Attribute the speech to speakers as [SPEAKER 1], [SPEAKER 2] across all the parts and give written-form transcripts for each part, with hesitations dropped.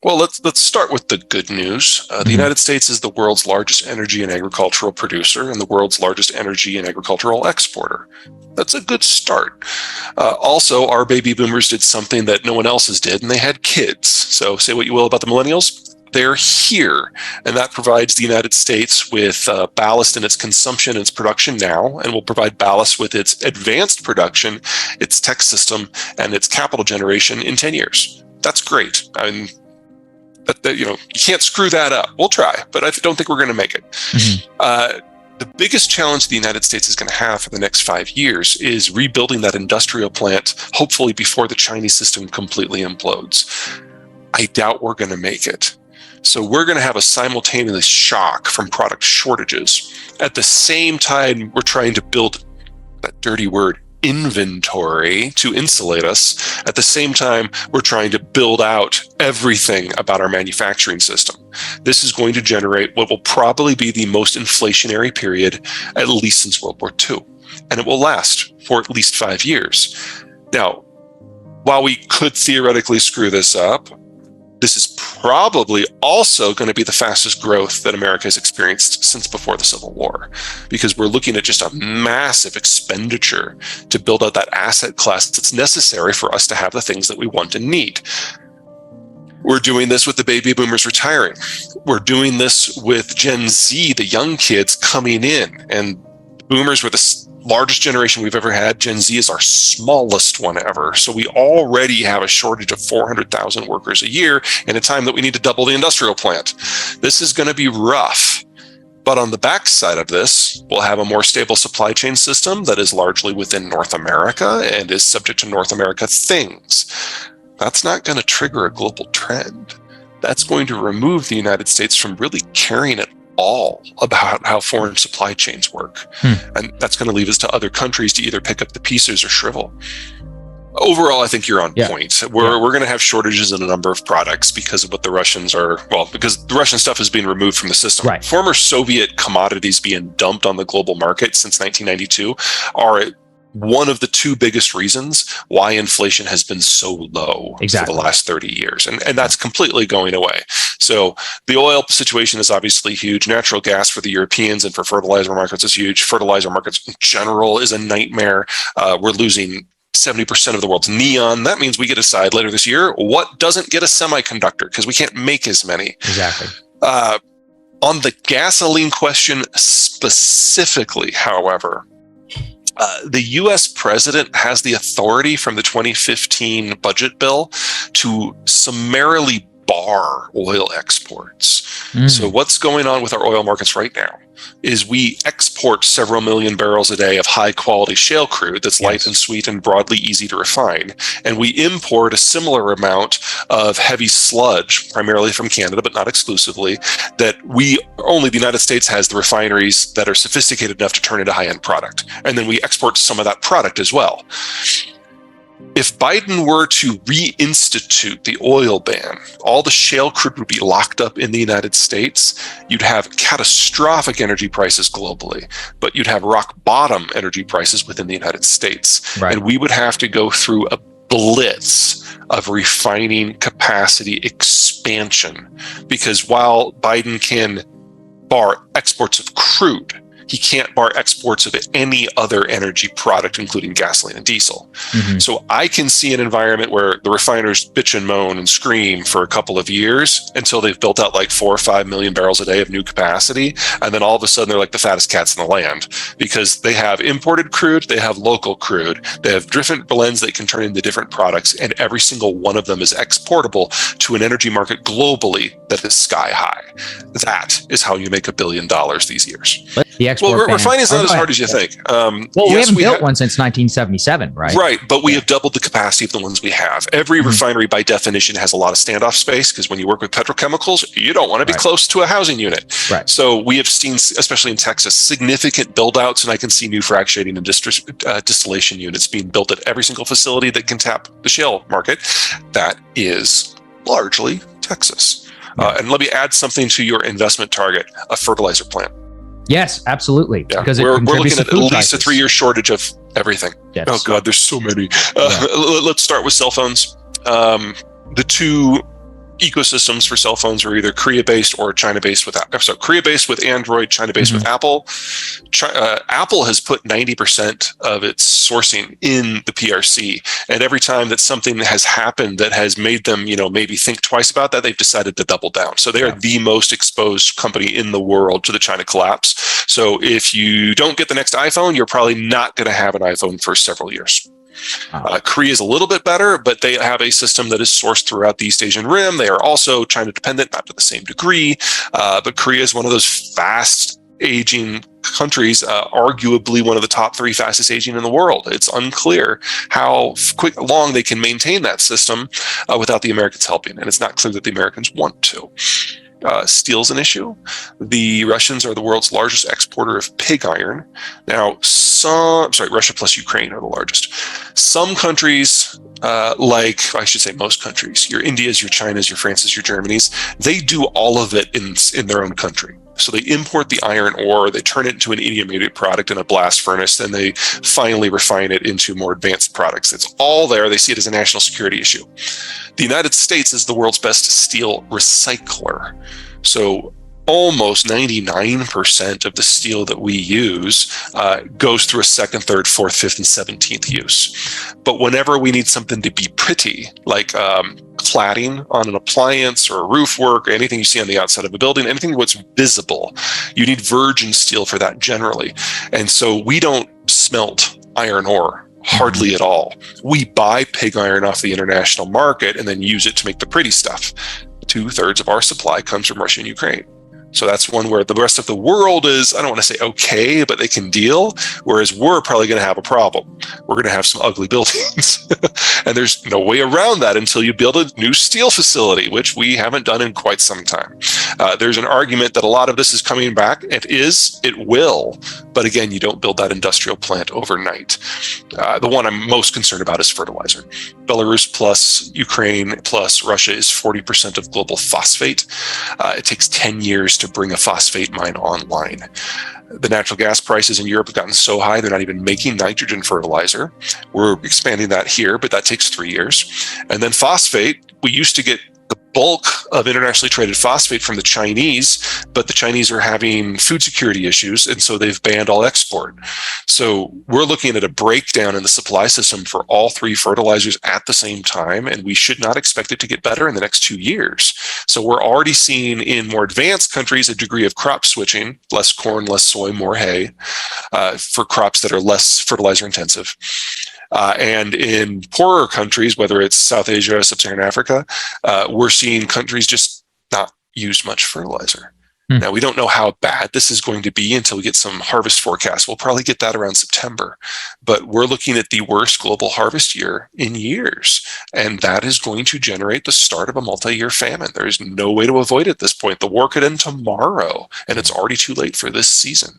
[SPEAKER 1] Well, let's start with the good news. The United States is the world's largest energy and agricultural producer and the world's largest energy and agricultural exporter. That's a good start. Also, our baby boomers did something that no one else's did, and they had kids. So say what you will about the millennials, they're here. And that provides the United States with ballast in its consumption and its production now, and will provide ballast with its advanced production, its tech system, and its capital generation in 10 years. That's great. I mean, you can't screw that up. We'll try, but I don't think we're going to make it. The biggest challenge the United States is going to have for the next 5 years is rebuilding that industrial plant, hopefully before the Chinese system completely implodes. I doubt we're going to make it. So we're going to have a simultaneous shock from product shortages. At the same time, we're trying to build that dirty word, inventory, to insulate us. At the same time, we're trying to build out everything about our manufacturing system. This is going to generate what will probably be the most inflationary period, at least since World War II. And it will last for at least 5 years. Now, while we could theoretically screw this up, this is probably also going to be the fastest growth that America has experienced since before the Civil War, because we're looking at just a massive expenditure to build out that asset class that's necessary for us to have the things that we want and need. We're doing this with the baby boomers retiring. We're doing this with Gen Z, the young kids coming in, and boomers were the largest generation we've ever had. Gen Z is our smallest one ever. So we already have a shortage of 400,000 workers a year in a time that we need to double the industrial plant. This is going to be rough. But on the backside of this, we'll have a more stable supply chain system that is largely within North America and is subject to North America things. That's not going to trigger a global trend. That's going to remove the United States from really caring at all about how foreign supply chains work. And that's going to leave us to other countries to either pick up the pieces or shrivel. Overall, I think you're on point. We're going to have shortages in a number of products because of what the Russians are, because the Russian stuff is being removed from the system.
[SPEAKER 2] Right.
[SPEAKER 1] Former Soviet commodities being dumped on the global market since 1992 are one of the two biggest reasons why inflation has been so low for the last 30 years. And that's completely going away. So the oil situation is obviously huge. Natural gas for the Europeans and for fertilizer markets is huge. Fertilizer markets in general is a nightmare. We're losing 70% of the world's neon. That means we get to decide later this year what doesn't get a semiconductor, because we can't make as many.
[SPEAKER 2] Exactly.
[SPEAKER 1] On the gasoline question specifically, however, the U.S. president has the authority from the 2015 budget bill to summarily bar oil exports. So what's going on with our oil markets right now is we export several million barrels a day of high quality shale crude that's light and sweet and broadly easy to refine. And we import a similar amount of heavy sludge, primarily from Canada, but not exclusively, that only the United States has the refineries that are sophisticated enough to turn into high-end product. And then we export some of that product as well. If Biden were to reinstitute the oil ban, all the shale crude would be locked up in the United States. You'd have catastrophic energy prices globally, but you'd have rock bottom energy prices within the United States.
[SPEAKER 2] Right.
[SPEAKER 1] And we would have to go through a blitz of refining capacity expansion, because while Biden can bar exports of crude, he can't bar exports of any other energy product, including gasoline and diesel. So I can see an environment where the refiners bitch and moan and scream for a couple of years until they've built out like 4 or 5 million barrels a day of new capacity. And then all of a sudden they're like the fattest cats in the land, because they have imported crude, they have local crude, they have different blends that can turn into different products. And every single one of them is exportable to an energy market globally that is sky high. That is how you make $1 billion these years. Refining is not as hard as you think.
[SPEAKER 2] We haven't built one since 1977, right?
[SPEAKER 1] Right, but we have doubled the capacity of the ones we have. Every refinery, by definition, has a lot of standoff space, because when you work with petrochemicals, you don't want to be close to a housing unit.
[SPEAKER 2] Right.
[SPEAKER 1] So we have seen, especially in Texas, significant build-outs, and I can see new fractionating and distillation units being built at every single facility that can tap the shale market. That is largely Texas. And let me add something to your investment target: a fertilizer plant.
[SPEAKER 2] Yes, absolutely.
[SPEAKER 1] Yeah.
[SPEAKER 2] Because
[SPEAKER 1] we're looking at least
[SPEAKER 2] prices.
[SPEAKER 1] a 3-year shortage of everything.
[SPEAKER 2] Yes.
[SPEAKER 1] Oh God, there's so many. Let's start with cell phones. The two ecosystems for cell phones are either Korea-based or China-based with Korea-based with Android, China-based with Apple. Apple has put 90% of its sourcing in the PRC, and every time that something has happened that has made them, maybe think twice about that, they've decided to double down. So they are the most exposed company in the world to the China collapse. So if you don't get the next iPhone, you're probably not going to have an iPhone for several years. Korea is a little bit better, but they have a system that is sourced throughout the East Asian Rim. They are also China dependent, not to the same degree, but Korea is one of those fast aging countries, arguably one of the top 3 fastest aging in the world. It's unclear how long they can maintain that system without the Americans helping, and it's not clear that the Americans want to. Steel's an issue. The Russians are the world's largest exporter of pig iron. Now, Russia plus Ukraine are the largest. Some countries, most countries, your Indias, your Chinas, your Frances, your Germanys, they do all of it in their own country. So they import the iron ore, they turn it into an intermediate product in a blast furnace, then they finally refine it into more advanced products. It's all there. They see it as a national security issue. The United States is the world's best steel recycler. So almost 99% of the steel that we use goes through a second, third, fourth, fifth, and 17th use. But whenever we need something to be pretty, like cladding on an appliance or roof work or anything you see on the outside of a building, anything that's visible, you need virgin steel for that generally. And so we don't smelt iron ore. Hardly at all. We buy pig iron off the international market and then use it to make the pretty stuff. 2/3 of our supply comes from Russia and Ukraine. So that's one where the rest of the world is, I don't want to say okay, but they can deal, whereas we're probably going to have a problem. We're going to have some ugly buildings. And there's no way around that until you build a new steel facility, which we haven't done in quite some time. There's an argument that a lot of this is coming back. It will. But again, you don't build that industrial plant overnight. The one I'm most concerned about is fertilizer. Belarus plus Ukraine plus Russia is 40% of global phosphate. It takes 10 years to bring a phosphate mine online. The natural gas prices in Europe have gotten so high, they're not even making nitrogen fertilizer. We're expanding that here, but that takes 3 years. And then phosphate, we used to get the bulk of internationally traded phosphate from the Chinese, but the Chinese are having food security issues, and so they've banned all export. So we're looking at a breakdown in the supply system for all 3 fertilizers at the same time, and we should not expect it to get better in the next 2 years. So we're already seeing in more advanced countries a degree of crop switching, less corn, less soy, more hay, for crops that are less fertilizer intensive. And in poorer countries, whether it's South Asia or Sub-Saharan Africa, we're seeing countries just not use much fertilizer. Now, we don't know how bad this is going to be until we get some harvest forecasts. We'll probably get that around September. But we're looking at the worst global harvest year in years. And that is going to generate the start of a multi-year famine. There is no way to avoid it at this point. The war could end tomorrow, and it's already too late for this season.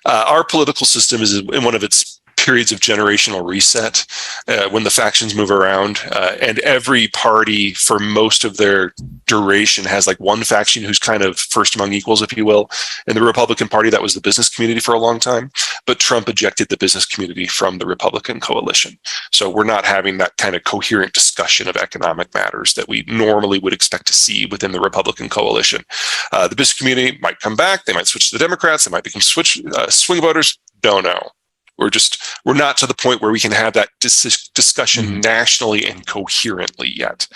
[SPEAKER 1] Our political system is in one of its periods of generational reset when the factions move around, and every party for most of their duration has like one faction who's kind of first among equals, if you will. In the Republican Party, that was the business community for a long time, but Trump ejected the business community from the Republican coalition. So we're not having that kind of coherent discussion of economic matters that we normally would expect to see within the Republican coalition. The business community might come back, they might switch to the Democrats, they might become swing voters, don't know. We're not to the point where we can have that discussion nationally and coherently yet.